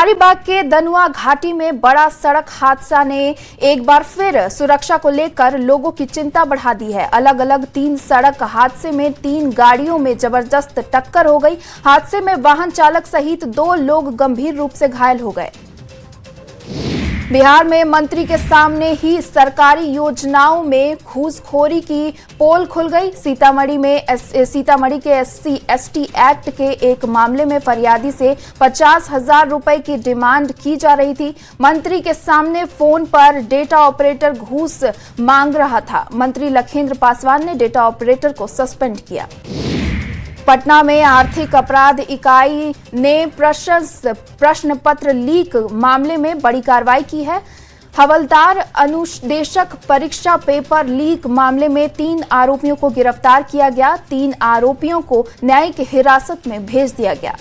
हजारीबाग के दनुआ घाटी में बड़ा सड़क हादसा ने एक बार फिर सुरक्षा को लेकर लोगों की चिंता बढ़ा दी है। अलग अलग 3 सड़क हादसे में 3 गाड़ियों में जबरदस्त टक्कर हो गई। हादसे में वाहन चालक सहित 2 लोग गंभीर रूप से घायल हो गए। बिहार में मंत्री के सामने ही सरकारी योजनाओं में घूसखोरी की पोल खुल गई। सीतामढ़ी के SC/ST एक्ट के एक मामले में फरियादी से 50,000 रुपए की डिमांड की जा रही थी। मंत्री के सामने फोन पर डेटा ऑपरेटर घूस मांग रहा था। मंत्री लखेंद्र पासवान ने डेटा ऑपरेटर को सस्पेंड किया। पटना में आर्थिक अपराध इकाई ने प्रश्न पत्र लीक मामले में बड़ी कार्रवाई की है। हवलदार अनुदेशक परीक्षा पेपर लीक मामले में 3 आरोपियों को गिरफ्तार किया गया। 3 आरोपियों को न्यायिक हिरासत में भेज दिया गया।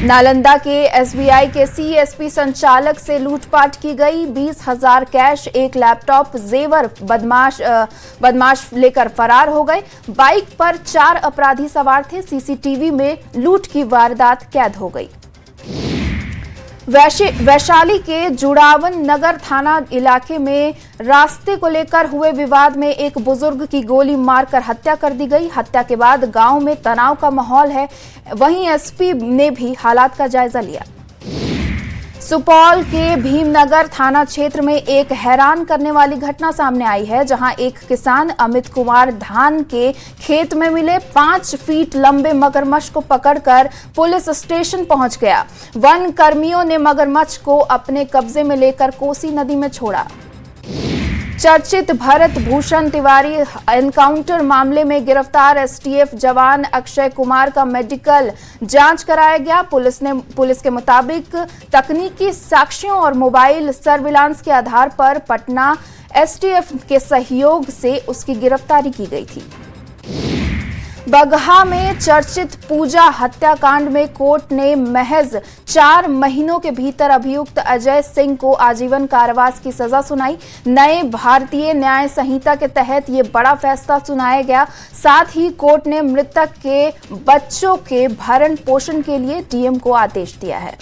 नालंदा के SBI के CSP संचालक से लूटपाट की गई। 20,000 कैश, 1 लैपटॉप, जेवर बदमाश लेकर फरार हो गए। बाइक पर 4 अपराधी सवार थे। CCTV में लूट की वारदात कैद हो गई। वैशाली के जुड़ावन नगर थाना इलाके में रास्ते को लेकर हुए विवाद में एक बुजुर्ग की गोली मारकर हत्या कर दी गई। हत्या के बाद गांव में तनाव का माहौल है। वहीं SP ने भी हालात का जायजा लिया। सुपौल के भीमनगर थाना क्षेत्र में एक हैरान करने वाली घटना सामने आई है, जहां एक किसान अमित कुमार धान के खेत में मिले 5 फीट लंबे मगरमच्छ को पकड़कर पुलिस स्टेशन पहुंच गया। वन कर्मियों ने मगरमच्छ को अपने कब्जे में लेकर कोसी नदी में छोड़ा। चर्चित भरत भूषण तिवारी एनकाउंटर मामले में गिरफ्तार STF जवान अक्षय कुमार का मेडिकल जांच कराया गया। पुलिस के मुताबिक तकनीकी साक्ष्यों और मोबाइल सर्विलांस के आधार पर पटना STF के सहयोग से उसकी गिरफ्तारी की गई थी। बगहा में चर्चित पूजा हत्याकांड में कोर्ट ने महज 4 महीनों के भीतर अभियुक्त अजय सिंह को आजीवन कारावास की सजा सुनाई। नए भारतीय न्याय संहिता के तहत ये बड़ा फैसला सुनाया गया। साथ ही कोर्ट ने मृतक के बच्चों के भरण पोषण के लिए DM को आदेश दिया है।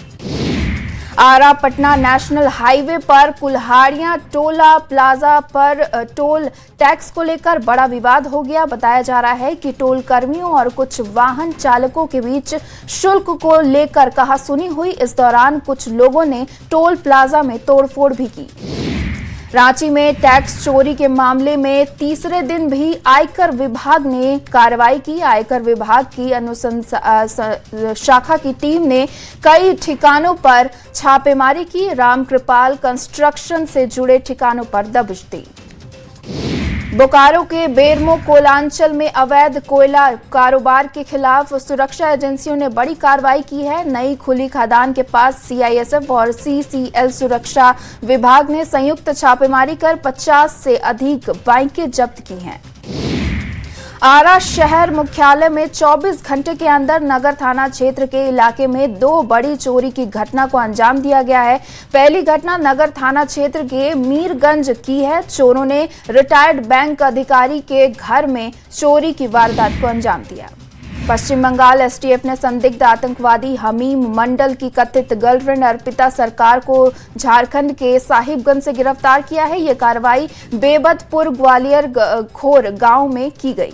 आरा पटना नेशनल हाईवे पर कुल्हाड़ियां टोला प्लाजा पर टोल टैक्स को लेकर बड़ा विवाद हो गया। बताया जा रहा है कि टोल कर्मियों और कुछ वाहन चालकों के बीच शुल्क को लेकर कहासुनी हुई। इस दौरान कुछ लोगों ने टोल प्लाजा में तोड़फोड़ भी की। रांची में टैक्स चोरी के मामले में तीसरे दिन भी आयकर विभाग ने कार्रवाई की। आयकर विभाग की अनुसंधान शाखा की टीम ने कई ठिकानों पर छापेमारी की। रामकृपाल कंस्ट्रक्शन से जुड़े ठिकानों पर दबिश दी। बोकारो के बेरमो कोलांचल में अवैध कोयला कारोबार के खिलाफ सुरक्षा एजेंसियों ने बड़ी कार्रवाई की है। नई खुली खदान के पास CISF और CCL सुरक्षा विभाग ने संयुक्त छापेमारी कर 50 से अधिक बाइकें जब्त की हैं। आरा शहर मुख्यालय में 24 घंटे के अंदर नगर थाना क्षेत्र के इलाके में 2 बड़ी चोरी की घटना को अंजाम दिया गया है। पहली घटना नगर थाना क्षेत्र के मीरगंज की है। चोरों ने रिटायर्ड बैंक अधिकारी के घर में चोरी की वारदात को अंजाम दिया। पश्चिम बंगाल STF ने संदिग्ध आतंकवादी हमीम मंडल की कथित गर्लफ्रेंड अर्पिता सरकार को झारखंड के साहिबगंज से गिरफ्तार किया है। यह कार्रवाई बेबतपुर ग्वालियर खोर गांव में की गई।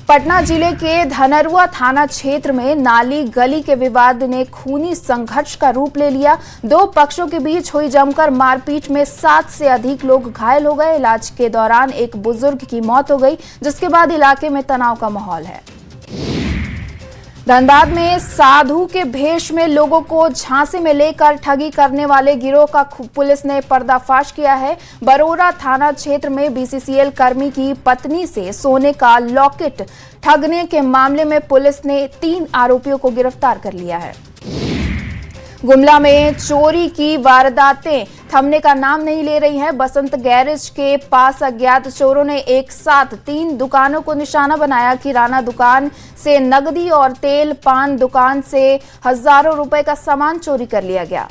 पटना जिले के धनरुआ थाना क्षेत्र में नाली गली के विवाद ने खूनी संघर्ष का रूप ले लिया। 2 पक्षों के बीच हुई जमकर मारपीट में 7 से अधिक लोग घायल हो गए। इलाज के दौरान एक बुजुर्ग की मौत हो गई, जिसके बाद इलाके में तनाव का माहौल है। धनबाद में साधु के भेष में लोगों को झांसे में लेकर ठगी करने वाले गिरोह का पुलिस ने पर्दाफाश किया है। बरोरा थाना क्षेत्र में BCCL कर्मी की पत्नी से सोने का लॉकेट ठगने के मामले में पुलिस ने 3 आरोपियों को गिरफ्तार कर लिया है। गुमला में चोरी की वारदातें थमने का नाम नहीं ले रही हैं। बसंत गैरेज के पास अज्ञात चोरों ने एक साथ 3 दुकानों को निशाना बनाया। किराना दुकान से नकदी और तेल, पान दुकान से हजारों रुपए का सामान चोरी कर लिया गया।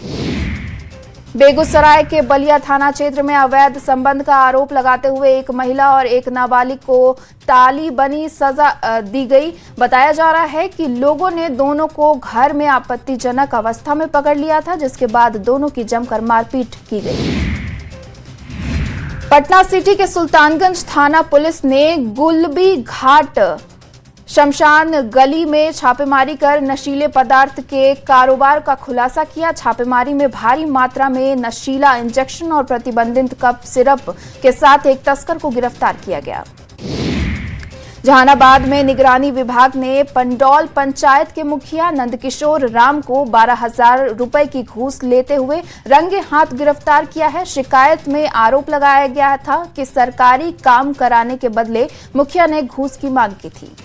बेगूसराय के बलिया थाना क्षेत्र में अवैध संबंध का आरोप लगाते हुए एक महिला और एक नाबालिग को ताली बनी सजा दी गई। बताया जा रहा है कि लोगों ने दोनों को घर में आपत्तिजनक अवस्था में पकड़ लिया था, जिसके बाद दोनों की जमकर मारपीट की गई। पटना सिटी के सुल्तानगंज थाना पुलिस ने गुलबी घाट शमशान गली में छापेमारी कर नशीले पदार्थ के कारोबार का खुलासा किया। छापेमारी में भारी मात्रा में नशीला इंजेक्शन और प्रतिबंधित कफ सिरप के साथ एक तस्कर को गिरफ्तार किया गया। जहानाबाद में निगरानी विभाग ने पंडौल पंचायत के मुखिया नंदकिशोर राम को 12,000 रुपए की घूस लेते हुए रंगे हाथ गिरफ्तार किया है। शिकायत में आरोप लगाया गया था कि सरकारी काम कराने के बदले मुखिया ने घूस की मांग की थी।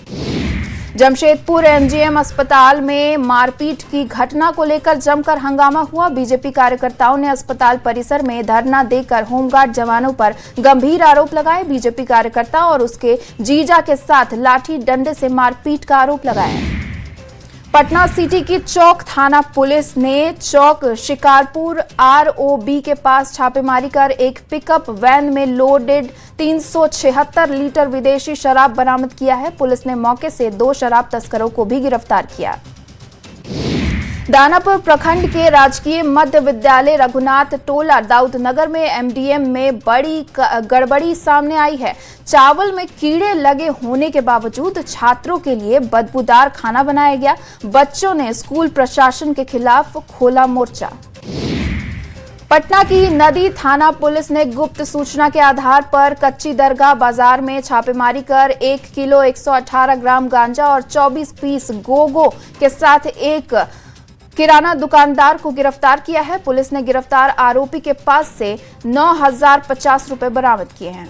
जमशेदपुर एमजीएम अस्पताल में मारपीट की घटना को लेकर जमकर हंगामा हुआ। बीजेपी कार्यकर्ताओं ने अस्पताल परिसर में धरना देकर होमगार्ड जवानों पर गंभीर आरोप लगाए। बीजेपी कार्यकर्ता और उसके जीजा के साथ लाठी डंडे से मारपीट का आरोप लगाया। पटना सिटी की चौक थाना पुलिस ने चौक शिकारपुर आरओबी के पास छापेमारी कर एक पिकअप वैन में लोडेड 376 लीटर विदेशी शराब बरामद किया है। पुलिस ने मौके से 2 शराब तस्करों को भी गिरफ्तार किया। दानापुर प्रखंड के राजकीय मध्य विद्यालय रघुनाथ टोला दाऊदनगर में एमडीएम में बड़ी गड़बड़ी सामने आई है। चावल में कीड़े लगे होने के बावजूद छात्रों के लिए बदबूदार खाना बनाया गया। बच्चों ने स्कूल प्रशासन के खिलाफ खोला मोर्चा। पटना की नदी थाना पुलिस ने गुप्त सूचना के आधार पर कच्ची दरगाह बाजार में छापेमारी कर 1 किलो 118 ग्राम गांजा और 24 पीस गोगो के साथ एक किराना दुकानदार को गिरफ्तार किया है। पुलिस ने गिरफ्तार आरोपी के पास से 9,050 रुपए बरामद किए हैं।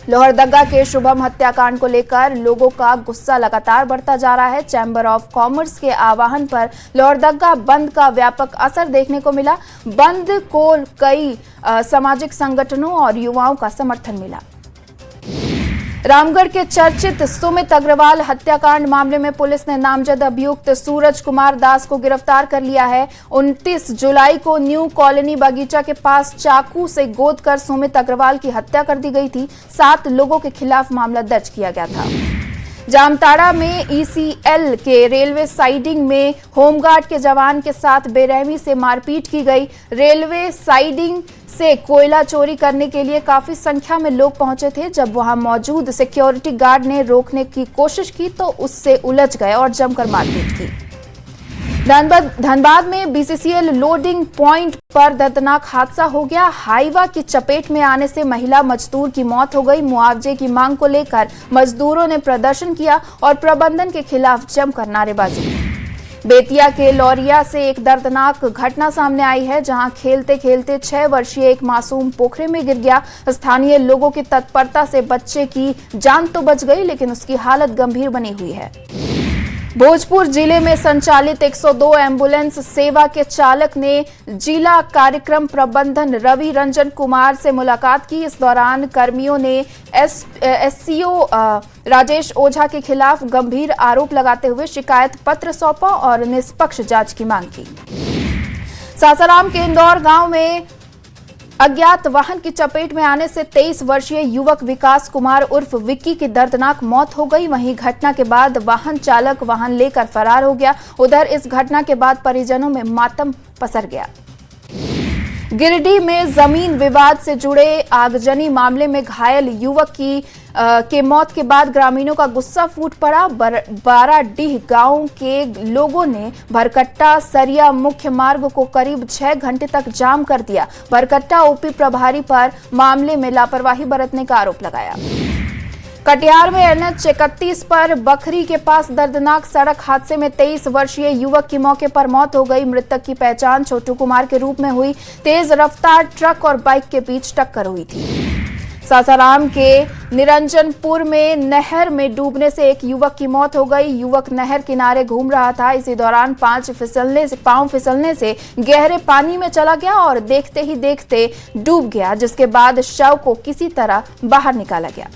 लोहरदगा के शुभम हत्याकांड को लेकर लोगों का गुस्सा लगातार बढ़ता जा रहा है। चैंबर ऑफ कॉमर्स के आह्वान पर लोहरदगा बंद का व्यापक असर देखने को मिला। बंद को कई सामाजिक संगठनों और युवाओं का समर्थन मिला। रामगढ़ के चर्चित सुमित अग्रवाल हत्याकांड मामले में पुलिस ने नामजद अभियुक्त सूरज कुमार दास को गिरफ्तार कर लिया है। 29 जुलाई को न्यू कॉलोनी बगीचा के पास चाकू से गोद कर सुमित अग्रवाल की हत्या कर दी गई थी। 7 लोगों के खिलाफ मामला दर्ज किया गया था। जामताड़ा में ईसीएल के रेलवे साइडिंग में होमगार्ड के जवान के साथ बेरहमी से मारपीट की गई। रेलवे साइडिंग से कोयला चोरी करने के लिए काफी संख्या में लोग पहुंचे थे। जब वहां मौजूद सिक्योरिटी गार्ड ने रोकने की कोशिश की तो उससे उलझ गए और जमकर मारपीट की। धनबाद में बीसीसीएल लोडिंग पॉइंट पर दर्दनाक हादसा हो गया। हाईवा की चपेट में आने से महिला मजदूर की मौत हो गई। मुआवजे की मांग को लेकर मजदूरों ने प्रदर्शन किया और प्रबंधन के खिलाफ जमकर नारेबाजी की। बेतिया के लौरिया से एक दर्दनाक घटना सामने आई है, जहां खेलते खेलते 6 वर्षीय एक मासूम पोखरे में गिर गया। स्थानीय लोगों की तत्परता से बच्चे की जान तो बच गई, लेकिन उसकी हालत गंभीर बनी हुई है। भोजपुर जिले में संचालित 102 एम्बुलेंस सेवा के चालक ने जिला कार्यक्रम प्रबंधन रवि रंजन कुमार से मुलाकात की। इस दौरान कर्मियों ने एससीओ राजेश ओझा के खिलाफ गंभीर आरोप लगाते हुए शिकायत पत्र सौंपा और निष्पक्ष जांच की मांग की। सासाराम के इंदौर गांव में अज्ञात वाहन की चपेट में आने से 23 वर्षीय युवक विकास कुमार उर्फ विक्की की दर्दनाक मौत हो गई। वहीं घटना के बाद वाहन चालक वाहन लेकर फरार हो गया। उधर इस घटना के बाद परिजनों में मातम पसर गया। गिरिडीह में जमीन विवाद से जुड़े आगजनी मामले में घायल युवक के मौत के बाद ग्रामीणों का गुस्सा फूट पड़ा। बाराडीह गांव के लोगों ने भरकट्टा सरिया मुख्य मार्ग को करीब 6 घंटे तक जाम कर दिया। भरकट्टा ओपी प्रभारी पर मामले में लापरवाही बरतने का आरोप लगाया। कटिहार में एनएच 31 पर बखरी के पास दर्दनाक सड़क हादसे में 23 वर्षीय युवक की मौके पर मौत हो गई। मृतक की पहचान छोटू कुमार के रूप में हुई। तेज रफ्तार ट्रक और बाइक के बीच टक्कर हुई थी। सासाराम के निरंजनपुर में नहर में डूबने से एक युवक की मौत हो गई। युवक नहर किनारे घूम रहा था। इसी दौरान पांव फिसलने से गहरे पानी में चला गया और देखते ही देखते डूब गया, जिसके बाद शव को किसी तरह बाहर निकाला गया।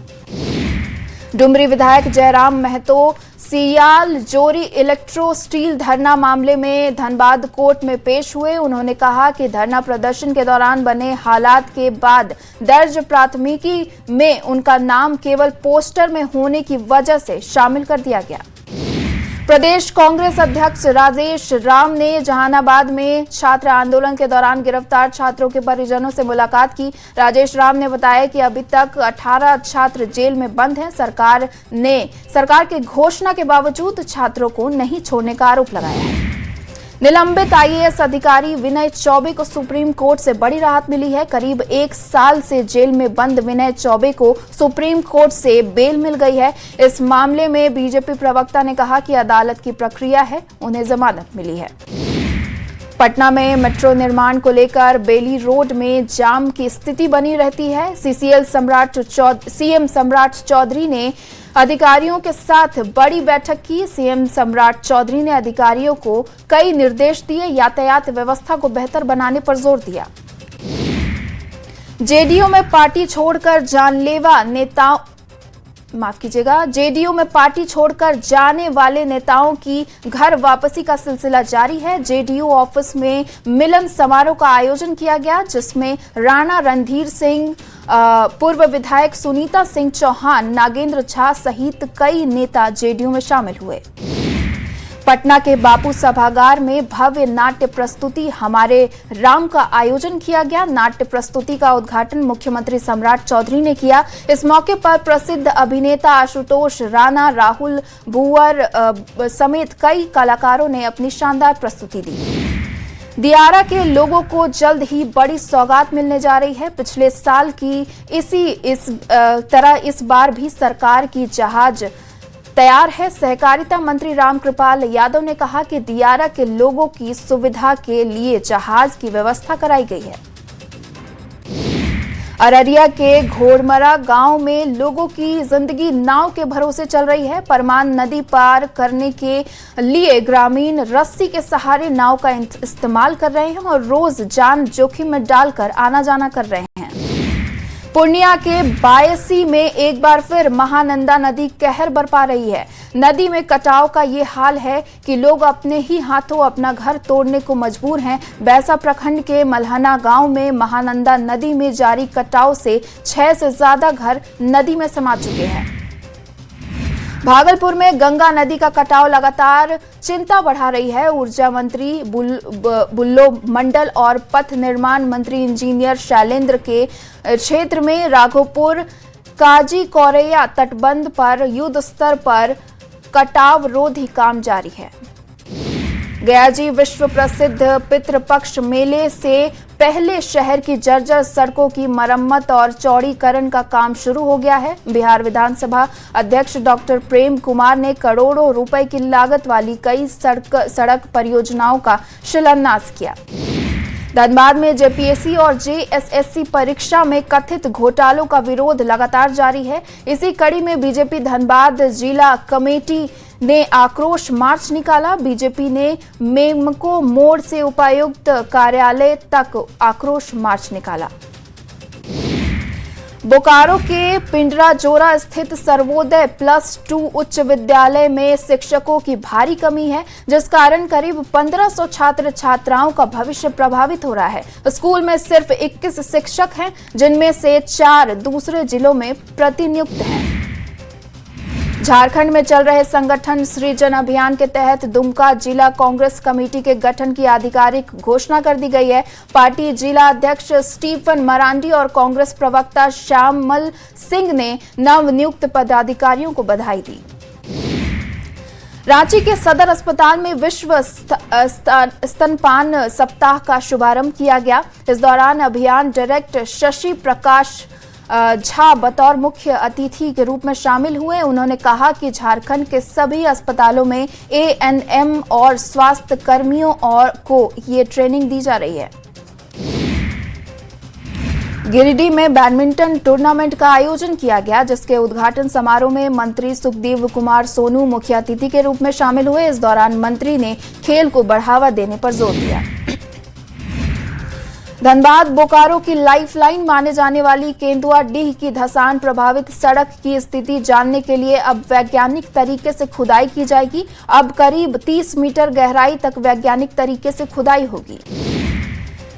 डुमरी विधायक जयराम महतो सियाल जोरी इलेक्ट्रो स्टील धरना मामले में धनबाद कोर्ट में पेश हुए। उन्होंने कहा कि धरना प्रदर्शन के दौरान बने हालात के बाद दर्ज प्राथमिकी में उनका नाम केवल पोस्टर में होने की वजह से शामिल कर दिया गया। प्रदेश कांग्रेस अध्यक्ष राजेश राम ने जहानाबाद में छात्र आंदोलन के दौरान गिरफ्तार छात्रों के परिजनों से मुलाकात की। राजेश राम ने बताया कि अभी तक 18 छात्र जेल में बंद हैं। सरकार के घोषणा के बावजूद छात्रों को नहीं छोड़ने का आरोप लगाया है। निलंबित आईएएस अधिकारी विनय चौबे को सुप्रीम कोर्ट से बड़ी राहत मिली है। करीब 1 साल से जेल में बंद विनय चौबे को सुप्रीम कोर्ट से बेल मिल गई है। इस मामले में बीजेपी प्रवक्ता ने कहा कि अदालत की प्रक्रिया है, उन्हें जमानत मिली है। पटना में मेट्रो निर्माण को लेकर बेली रोड में जाम की स्थिति बनी रहती है। सीएम सम्राट चौधरी ने अधिकारियों के साथ बड़ी बैठक की। सीएम सम्राट चौधरी ने अधिकारियों को कई निर्देश दिए, यातायात व्यवस्था को बेहतर बनाने पर जोर दिया। जेडीयू में पार्टी छोड़कर जेडीयू में पार्टी छोड़कर जाने वाले नेताओं की घर वापसी का सिलसिला जारी है। जेडीयू ऑफिस में मिलन समारोह का आयोजन किया गया, जिसमें राणा रणधीर सिंह, पूर्व विधायक सुनीता सिंह चौहान, नागेंद्र झा सहित कई नेता जेडीयू में शामिल हुए। पटना के बापू सभागार में भव्य नाट्य प्रस्तुति हमारे राम का आयोजन किया गया। नाट्य प्रस्तुति का उद्घाटन मुख्यमंत्री सम्राट चौधरी ने किया। इस मौके पर प्रसिद्ध अभिनेता आशुतोष राणा, राहुल भूवर समेत कई कलाकारों ने अपनी शानदार प्रस्तुति दी। दियारा के लोगों को जल्द ही बड़ी सौगात मिलने जा रही है। पिछले साल की इस तरह इस बार भी सरकार की जहाज तैयार है। सहकारिता मंत्री रामकृपाल यादव ने कहा कि दियारा के लोगों की सुविधा के लिए जहाज की व्यवस्था कराई गई है। अररिया के घोड़मरा गांव में लोगों की जिंदगी नाव के भरोसे चल रही है। परमान नदी पार करने के लिए ग्रामीण रस्सी के सहारे नाव का इस्तेमाल कर रहे हैं और रोज जान जोखिम में डालकर आना जाना कर रहे हैं। पूर्णिया के बायसी में एक बार फिर महानंदा नदी कहर बरपा रही है। नदी में कटाव का ये हाल है कि लोग अपने ही हाथों अपना घर तोड़ने को मजबूर हैं। बैसा प्रखंड के मल्हना गांव में महानंदा नदी में जारी कटाव से 6 से ज्यादा घर नदी में समा चुके हैं। भागलपुर में गंगा नदी का कटाव लगातार चिंता बढ़ा रही है। ऊर्जा मंत्री बुल्लो मंडल और पथ निर्माण मंत्री इंजीनियर शैलेंद्र के क्षेत्र में राघोपुर काजी कौरैया तटबंध पर युद्ध स्तर पर कटाव रोधी काम जारी है। गयाजी विश्व प्रसिद्ध पितृपक्ष मेले से पहले शहर की जर्जर सड़कों की मरम्मत और चौड़ीकरण का काम शुरू हो गया है। बिहार विधानसभा अध्यक्ष डॉक्टर प्रेम कुमार ने करोड़ों रुपए की लागत वाली कई सड़क परियोजनाओं का शिलान्यास किया। धनबाद में जेपीएससी और जेएसएससी परीक्षा में कथित घोटालों का विरोध लगातार जारी है। इसी कड़ी में बीजेपी धनबाद जिला कमेटी ने आक्रोश मार्च निकाला। बीजेपी ने मेमको मोड़ से उपायुक्त कार्यालय तक आक्रोश मार्च निकाला। बोकारो के पिंडरा जोरा स्थित सर्वोदय +2 उच्च विद्यालय में शिक्षकों की भारी कमी है, जिस कारण करीब 1500 छात्र छात्राओं का भविष्य प्रभावित हो रहा है। स्कूल में सिर्फ 21 शिक्षक हैं, जिनमें से 4 दूसरे जिलों में प्रतिनियुक्त हैं। झारखंड में चल रहे संगठन सृजन अभियान के तहत दुमका जिला कांग्रेस कमेटी के गठन की आधिकारिक घोषणा कर दी गई है। पार्टी जिला अध्यक्ष स्टीफन मरांडी और कांग्रेस प्रवक्ता श्यामल सिंह ने नवनियुक्त पदाधिकारियों को बधाई दी। रांची के सदर अस्पताल में विश्व स्तनपान सप्ताह का शुभारंभ किया गया। इस दौरान अभियान डायरेक्टर शशि प्रकाश झा बतौर मुख्य अतिथि के रूप में शामिल हुए। उन्होंने कहा कि झारखंड के सभी अस्पतालों में एएनएम और स्वास्थ्य कर्मियों को ये ट्रेनिंग दी जा रही है। गिरिडीह में बैडमिंटन टूर्नामेंट का आयोजन किया गया, जिसके उद्घाटन समारोह में मंत्री सुखदेव कुमार सोनू मुख्य अतिथि के रूप में शामिल हुए। इस दौरान मंत्री ने खेल को बढ़ावा देने पर जोर दिया। धनबाद बोकारो की लाइफलाइन माने जाने वाली केंदुआ डीह की धसान प्रभावित सड़क की स्थिति जानने के लिए अब वैज्ञानिक तरीके से खुदाई की जाएगी। अब करीब 30 मीटर गहराई तक वैज्ञानिक तरीके से खुदाई होगी।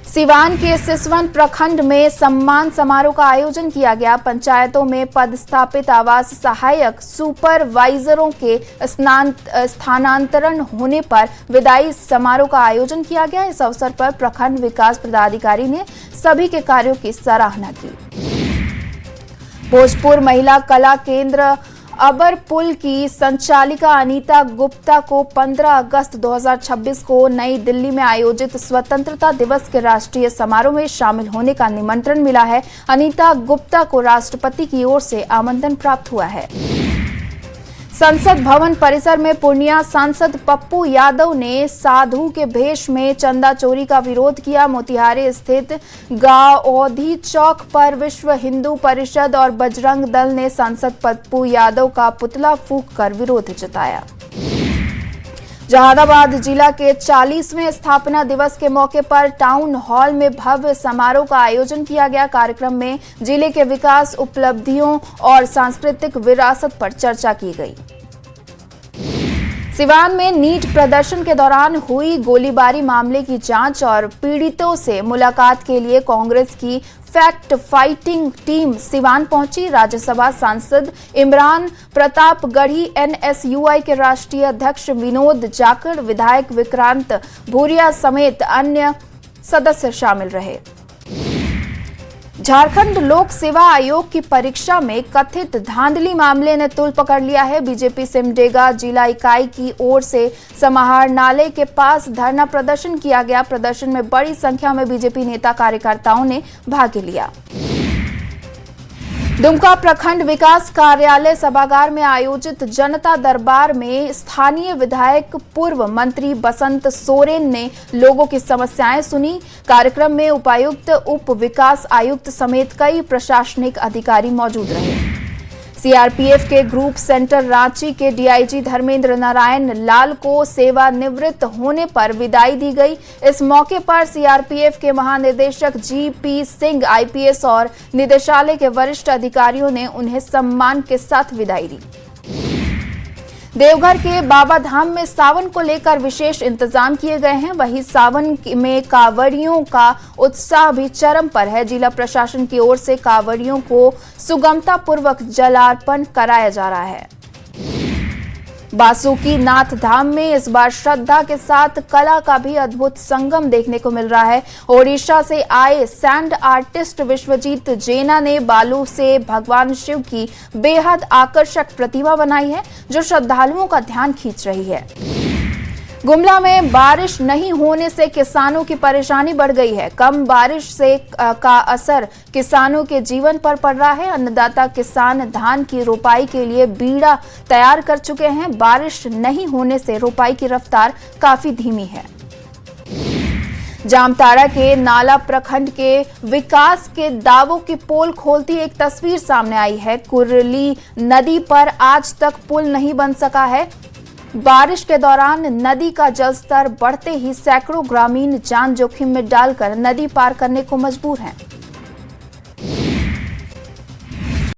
सिवान के सिसवन प्रखंड में सम्मान समारोह का आयोजन किया गया। पंचायतों में पदस्थापित आवास सहायक सुपरवाइजरों के स्थानांतरण होने पर विदाई समारोह का आयोजन किया गया। इस अवसर पर प्रखंड विकास पदाधिकारी ने सभी के कार्यों की सराहना की। भोजपुर महिला कला केंद्र अबरपुल की संचालिका अनीता गुप्ता को 15 अगस्त 2026 को नई दिल्ली में आयोजित स्वतंत्रता दिवस के राष्ट्रीय समारोह में शामिल होने का निमंत्रण मिला है। अनीता गुप्ता को राष्ट्रपति की ओर से आमंत्रण प्राप्त हुआ है। संसद भवन परिसर में पूर्णिया सांसद पप्पू यादव ने साधु के भेष में चंदा चोरी का विरोध किया। मोतिहारी स्थित गाओधी चौक पर विश्व हिंदू परिषद और बजरंग दल ने सांसद पप्पू यादव का पुतला फूंककर विरोध जताया। जहानाबाद जिला के 40वें स्थापना दिवस के मौके पर टाउन हॉल में भव्य समारोह का आयोजन किया गया। कार्यक्रम में जिले के विकास उपलब्धियों और सांस्कृतिक विरासत पर चर्चा की गई। सिवान में नीट प्रदर्शन के दौरान हुई गोलीबारी मामले की जांच और पीड़ितों से मुलाकात के लिए कांग्रेस की फैक्ट फाइटिंग टीम सिवान पहुंची। राज्यसभा सांसद इमरान प्रताप गढ़ी, NSUI के राष्ट्रीय अध्यक्ष विनोद जाखड़, विधायक विक्रांत भूरिया समेत अन्य सदस्य शामिल रहे। झारखंड लोक सेवा आयोग की परीक्षा में कथित धांधली मामले ने तूल पकड़ लिया है। बीजेपी सिमडेगा जिला इकाई की ओर से समाहरणालय के पास धरना प्रदर्शन किया गया। प्रदर्शन में बड़ी संख्या में बीजेपी नेता कार्यकर्ताओं ने भाग लिया। दुमका प्रखंड विकास कार्यालय सभागार में आयोजित जनता दरबार में स्थानीय विधायक पूर्व मंत्री बसंत सोरेन ने लोगों की समस्याएं सुनी। कार्यक्रम में उपायुक्त, उप विकास आयुक्त समेत कई प्रशासनिक अधिकारी मौजूद रहे। सीआरपीएफ के ग्रुप सेंटर रांची के डीआईजी धर्मेंद्र नारायण लाल को सेवानिवृत्त होने पर विदाई दी गई। इस मौके पर सीआरपीएफ के महानिदेशक जीपी सिंह आईपीएस और निदेशालय के वरिष्ठ अधिकारियों ने उन्हें सम्मान के साथ विदाई दी। देवघर के बाबा धाम में सावन को लेकर विशेष इंतजाम किए गए हैं। वहीं सावन में कांवड़ियों का उत्साह भी चरम पर है। जिला प्रशासन की ओर से कांवड़ियों को सुगमता पूर्वक जलार्पण कराया जा रहा है। बासुकी नाथ धाम में इस बार श्रद्धा के साथ कला का भी अद्भुत संगम देखने को मिल रहा है। ओडिशा से आए सैंड आर्टिस्ट विश्वजीत जैना ने बालू से भगवान शिव की बेहद आकर्षक प्रतिमा बनाई है, जो श्रद्धालुओं का ध्यान खींच रही है। गुमला में बारिश नहीं होने से किसानों की परेशानी बढ़ गई है। कम बारिश से का असर किसानों के जीवन पर पड़ रहा है। अन्नदाता किसान धान की रोपाई के लिए बीड़ा तैयार कर चुके हैं। बारिश नहीं होने से रोपाई की रफ्तार काफी धीमी है। जामताड़ा के नाला प्रखंड के विकास के दावों की पोल खोलती एक तस्वीर सामने आई है। कुरली नदी पर आज तक पुल नहीं बन सका है। बारिश के दौरान नदी का जलस्तर बढ़ते ही सैकड़ों ग्रामीण जान जोखिम में डालकर नदी पार करने को मजबूर हैं।